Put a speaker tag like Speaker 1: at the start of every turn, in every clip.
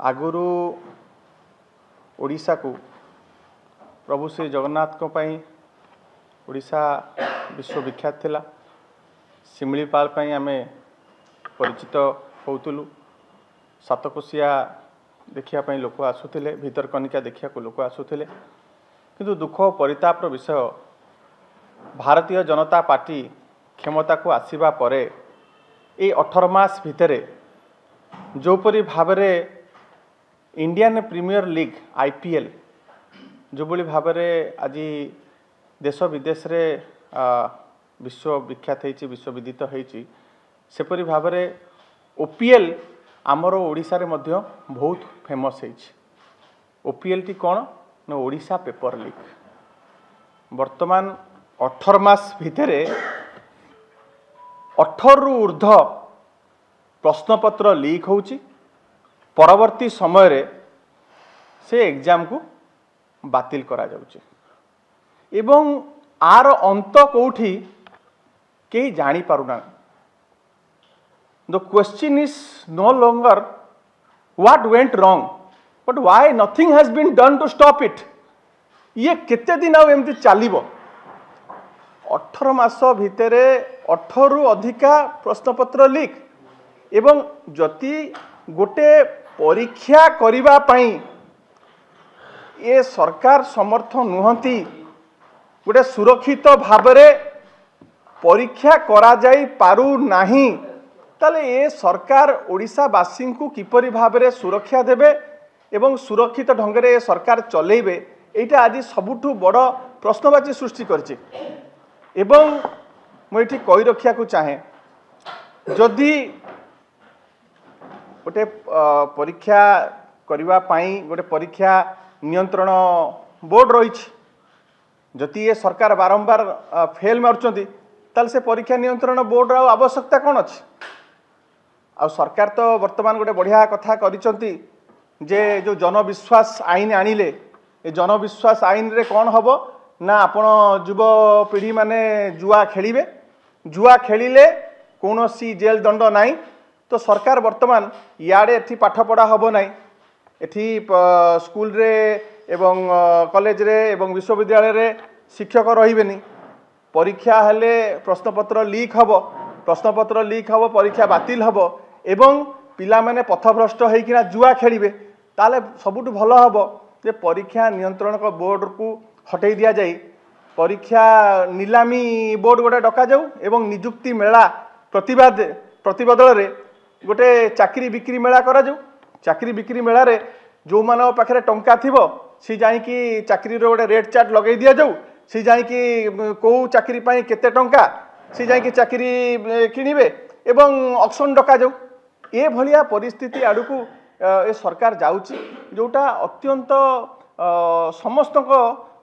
Speaker 1: आगुरु ओडिशा को प्रभु श्री जगन्नाथ को पाई ओडिशा विश्वविख्यात थिला। शिमिलीपाल पाई आमे परिचित होउतुलु। सातकोशिया देखिया पाई लोक आसुथिले, भितरकनिका देखिया को लोक आसुथिले। किंतु दुख परितापर विषय भारतीय जनता पार्टी क्षमता को आसीबा परे ए 18 मास भितरे जोपरी भावरे इंडियन प्रीमियर लीग IPL जो बड़ी भावरे आज देश विदेश रे विश्वविख्यात होती विश्वविदित होती सेपरी भावरे OPL आमर ओडिशा रे मध्य बहुत फेमस है। OPL टी कौन ना ओडिशा पेपर लीग। वर्तमान 18 मास भितरे 18 रु ऊर्ध्व प्रश्नपत्र लीक होची। परवर्ती समय रे से एग्जाम को बातिल करा जाउची एवं आर अंत कोठी के जानी पारुना। The question is no longer what went wrong but why nothing has been done to stop it. ये केते दिन आ एमती चलिबो। 18 मास भितरे 18 रु अधिका प्रश्नपत्र लीक एवं जति गोटे परीक्षा करिबा पाई ये सरकार समर्थ नुहंती गोटे सुरक्षित भावरे परीक्षा करा जाई पारु नाही, ताले ये सरकार ओडिशावासी को किपरि भावरे सुरक्षा देबे एवं सुरक्षित ढंगरे सरकार चलेबे एटा आज सबुठु बड़ प्रश्नवाची सृष्टि करछि। एवं मुझे कही रखा को चाहे जदि गोटे परीक्षा करिबा पाई गोटे परीक्षा नियंत्रण बोर्ड रही। जदि ये सरकार बारंबार फेल मारुचंती ताल से परीक्षा नियंत्रण बोर्ड आवश्यकता कौन अच्छी। आ सरकार तो वर्तमान गोटे बढ़िया कथा करिसंती जे जो जनविश्वास आईन आनिले ए जनविश्वास आईन रे कौन हबो ना आपण युव पीढ़ी माने जुआ खेलिबे। जुआ खेलिले कौनसी जेल दंड नाई। तो सरकार वर्तमान याडे एठी पाठ पढ़ा हबो नाई। एठी स्कूल रे एवं कॉलेज रे एवं विश्वविद्यालय रे शिक्षक रहिबेनी। परीक्षा हेले प्रश्नपत्र लीक हबो, प्रश्नपत्र लीक हबो, परीक्षा बातिल हबो एवं पिला माने पथभ्रष्ट होइकिना जुआ खेलिबे। ताले सबुठु भलो हबो जे परीक्षा नियंत्रण बोर्ड को हटई दिया जाए। परीक्षा नीलामी बोर्ड गोटे डका जाऊ एवं निजुक्ति मेला प्रतिबदल रे गोटे चाकरी बिक्री मेला करा जाऊ। चाकरी बिक्री मेला रे जो मान पाखे टंका थिबो सी जाई कि चाकरी रो गोटे रेट चार्ट लगे दिया जाऊ। सी जाई कि को चाकरी पाई केते टंका सी जाई कि चाकरी किनिबे एवं ऑक्शन डका जाऊ। ए भलिया परिस्थिति आडू को ए सरकार जाउची जोटा अत्यंत समस्त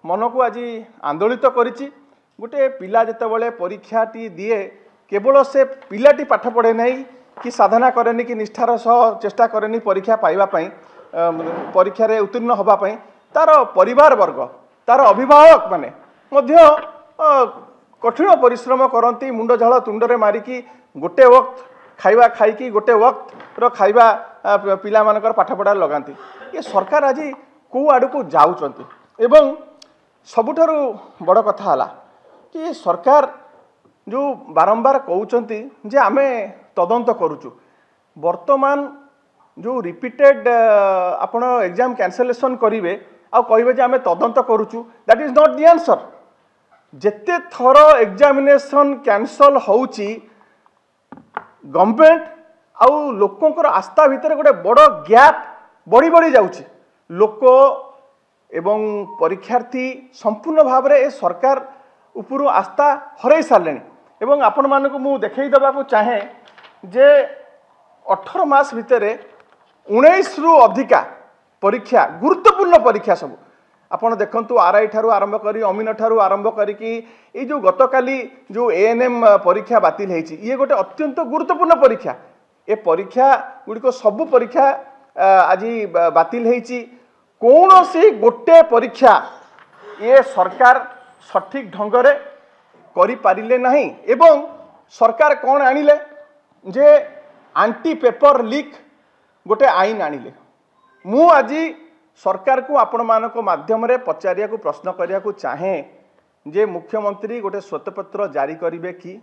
Speaker 1: मन को आज आंदोलित करिछि। गोटे पिला जेतेबेले परीक्षाटी दिए केवल से पिलाटी पाठ पढ़े नहीं कि साधना करेनी कि निष्ठार सह चेष्टा करेनी परीक्षा पाइबा पई परीक्षा रे उत्तीर्ण होबा पई तार परिवार वर्ग तार अभिभावक माने मध्य कठिन परिश्रम करती। मुंड झाल तुंडरे मारिकी गोटे वक्त खाइबा खाइकी गोटे वक्त रो खाइबा पिला मानकर पाठ पढ़ा लगाती। ये सरकार आज को आड़ को जाउचंती एवं सबुठारु बड़ कथा हला कि सरकार जो बारंबार कहउचंती जे आमे तदंत करूचु। वर्तमान जो रिपीटेड आपण एग्जाम कैंसलेशन करिवे आ कहिबे जे आमे तदंत करूचु, that is not the answer. जेते थर एग्जामिनेशन कैंसल होउची गवर्नमेंट आउ लोकंकर आस्था भितर गोटे बड़ गैप बढ़ी बढ़ी जाउची। लोक एवं परीक्षार्थी संपूर्ण भाव में सरकार उपरू आस्था हरई सारे। एवं आपण मानक मु देखई दबा को चाहे जे 18 मास भितर 19 रु अधिका परीक्षा गुरुत्वपूर्ण परीक्षा सब आपण देखंतु RI ठारू आरंभ करी अमीन ठारू आरंभ करी ये जो गतकाली जो ANM परीक्षा बातिल होती ये गोटे अत्यंत गुरुत्वपूर्ण परीक्षा। ए परीक्षा गुड़िक सबु परीक्षा आज बातिल होती। कौन सी गोटे परीक्षा ये सरकार सठिक ढंगरे करि पारिले नहीं। एवं सरकार कौन आनिले जे आंटी पेपर लीक गोटे आईन आनिले मु आज सरकार को आपण मानक माध्यम रे पचारिया को प्रश्न करिया को चाहे जे मुख्यमंत्री गोटे श्वेतपत्र जारी करिवे कि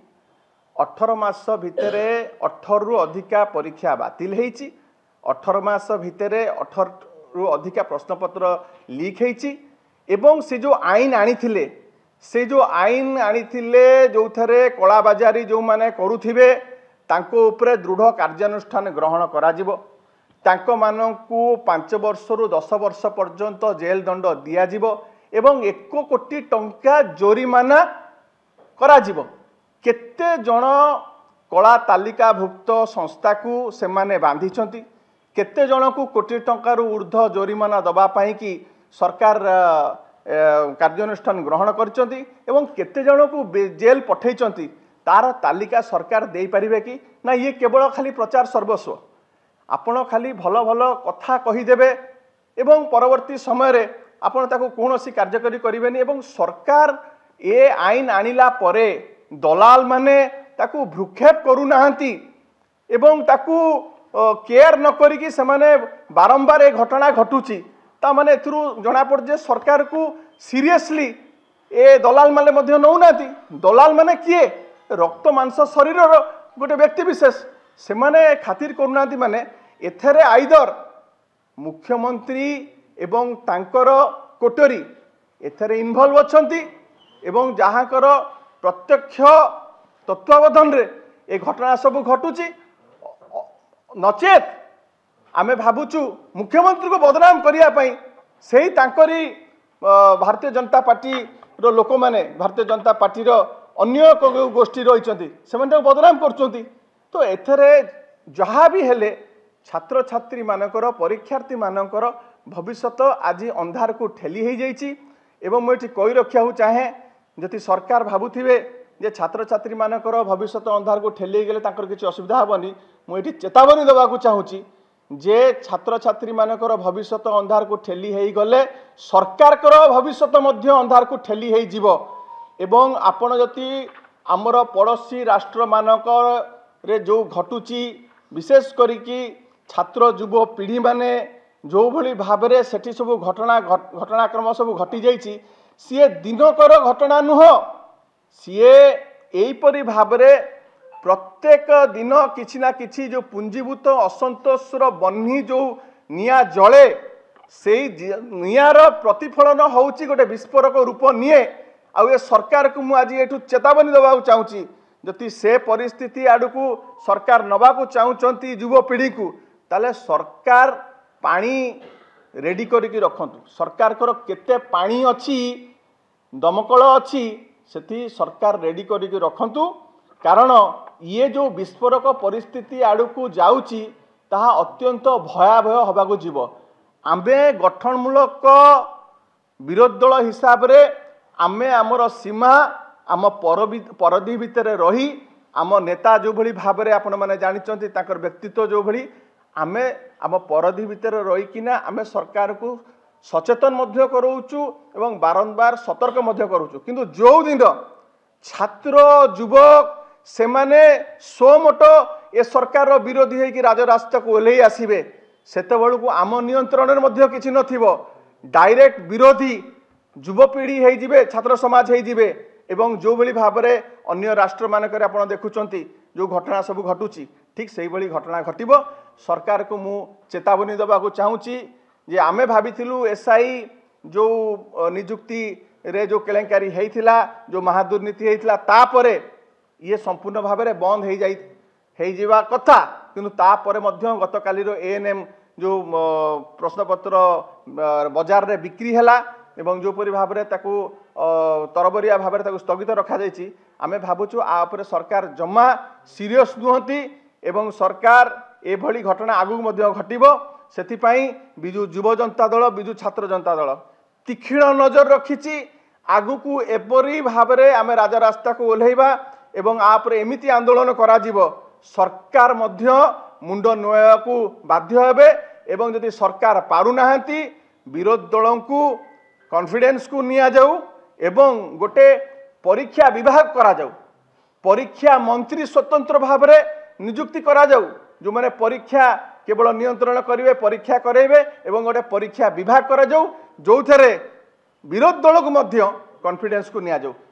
Speaker 1: 18 मास भितर 18 रु अधिका परीक्षा बातिल हेची 18 मास भितर 18 रु अधिका प्रश्नपत्र लीक हेची एवं से जो आईन आनीथिले से जो आईन आनीथिले जो थरे कला बाजारी जो माने करुथिबे तांको उपरे दृढ़ कार्यानुष्ठान ग्रहण कराजिबो तांको मानकू 5 वर्ष रु 10 वर्ष पर्यंत जेल दंड दियाजिबो एवं 1 कोटी टंका जोरिमाना कराजिबो केते जण कला तालिकाभुक्त संस्था को से माने बांधिछंती केते जण को कोटी टंका रु ऊर्ध्व जोरिमाना दबा पाई कि सरकार कार्यानुष्ठान ग्रहण करछंती एवं केते जण को जेल पठेइछंती तार तालिका सरकार दे पारिबे कि ना ये केवल खाली प्रचार सर्वस्व आपण खाली भल भल कथा कहीदेवे एवं परवर्ती समय रे आपण ताको कोनोसी कार्यकरी करिवेनी एवं सरकार ए आईन आनिला परे दलाल माने ताकू भ्रुक्षेप करू नाहंती एवं ताकू केयर न करिकी से माने बारंबार ए घटना घटुची ता माने एथुरु जणा पड़ जे सरकार को सीरियसली ए दलाल माने मध्य नौ नाती दलाल माने किए रक्त मांस शरीर गोटे व्यक्ति विशेष से माने खातिर करूनाती माने एथरे आइदर मुख्यमंत्री एवं तांकर कोटरी एथरे इन्वॉल्व अछंती एवं जहाँकर प्रत्यक्ष तत्वावधान रे ए घटना सब घटुची नचेत आमे भाबुचु मुख्यमंत्री को बदनाम करिया पई सेही तांकरी भारतीय जनता पार्टी रो लोक माने भारतीय जनता पार्टी रो अन्य गोष्ठी रही से बदनाम करछंती तो एथरे जहाँ भी हेले छात्र छात्री मानकर परीक्षार्थी मानकर भविष्यत आज अंधार को ठेली हो जाइए एवं मुझे कही रखा चाहे जदि सरकार भावुथिबे जे छात्र छात्री मानकर भविष्यत अंधार को ठेली गले तांकर किसी असुविधा हेनी मुझे चेतावनी देवाक चाहूँगी जे छात्र छात्री मानकर भविष्यत अंधार को ठेली हो गले सरकार भविष्यत मध्य अंधार को ठेली हो जिवो एवं आपण जति आमर पड़ोसी राष्ट्र मानक रे जो घटुची विशेष करिकी छात्र युव पीढ़ी माने जो भली भाबरे सेठी सब घटनाक्रम सब घटी जाइछि सीए दिनकर घटना नुह सीए एहीपरि भाबरे प्रत्येक दिन किछि ना किछि जो पुंजीभूत असंतोषर बन्ही जो निया जले से नियार प्रतिफलन होउछि गोटे विस्फोरक रूप निए आउ ए सरकार को मु आज एठू चेतावनी देवाक चाहूँगी जदि से परिस्थिति आड़ को सरकार नवाक चाहूँगी युवपीढ़ी को ताले सरकार पानी रेडी करिकी रखंतु सरकार केते पानी अच्छी दमकल अच्छी सेठी सरकार रेडी करिकी रखंतु कारण ये जो विस्फोरक परिस्थिति आड़ को जाउची ताहा अत्यंत भयावह होबाकू जीव आम्बे गठनमूलक विरोध दल हिसाब रे आमे आमर सीमा आम परदी भितर रही आम नेता जो भली भाव में आपण मैंने जानते ताकर व्यक्तित्व जो भली आमे आम परदी भितर रहीकिना आमे सरकार को सचेतन मध्य करूचु एवं बारंबार सतर्क मध्य करूचु किंतु जो दिन छात्र युवक से माने सो मोटो ए सरकार विरोधी होगी राजरास्ता को ओल्हे आसबे सेते बेलू आम नियंत्रण मध्य किछि नथिबो डायरेक्ट विरोधी युवपीढ़ी होइजिबे छात्र समाज होइजिबे एवं जो भली भाव में अन्य राष्ट्र मानक आप देखुंट जो घटना सब घटुची ठीक से भली घटना घटिबो सरकार को मु चेतावनी देवाक चाहूँगी जे आमे भाविथिलु एसआई जो नियुक्ति रे जो केलेंकारी हेइथिला जो महादुर्नीति हेइथिला तापरे ये संपूर्ण भाव में बंद हो जावा कथा किंतु तापरे मध्य गतकालीर एएनएम जो प्रश्नपत्र बाजार रे बिक्री हैला एवं जोपरी भाव में तरबरिया भाव में स्थगित रखा जाइए आमे भावुचु आपरे सरकार जमा सीरियस नुहति एवं सरकार एभली घटना आगु मध्य घटिबो सेथिपाई बिजु युव जनता दल बिजु छात्र जनता दल तीक्ष्ण नजर रखिछि आगु को एपरी भाव में आमे राजरास्ता को ओल्हेबा एवं आपरे एमिति आंदोलन करा जिवो सरकार मध्य मुंड नुआको बाध्य हेबे एवं जदि सरकार पारु नाहंती विरोध दल को कॉन्फिडेंस को निया जाऊ एवं गोटे परीक्षा विभाग करा जाऊ परीक्षा मंत्री स्वतंत्र भाव में नियुक्ति करा जाऊ जो माने परीक्षा केवल नियंत्रण करेंगे परीक्षा करेंगे एवं गोटे परीक्षा विभाग करा जाऊ जो विरोध दल को कॉन्फिडेंस को निया जाऊ।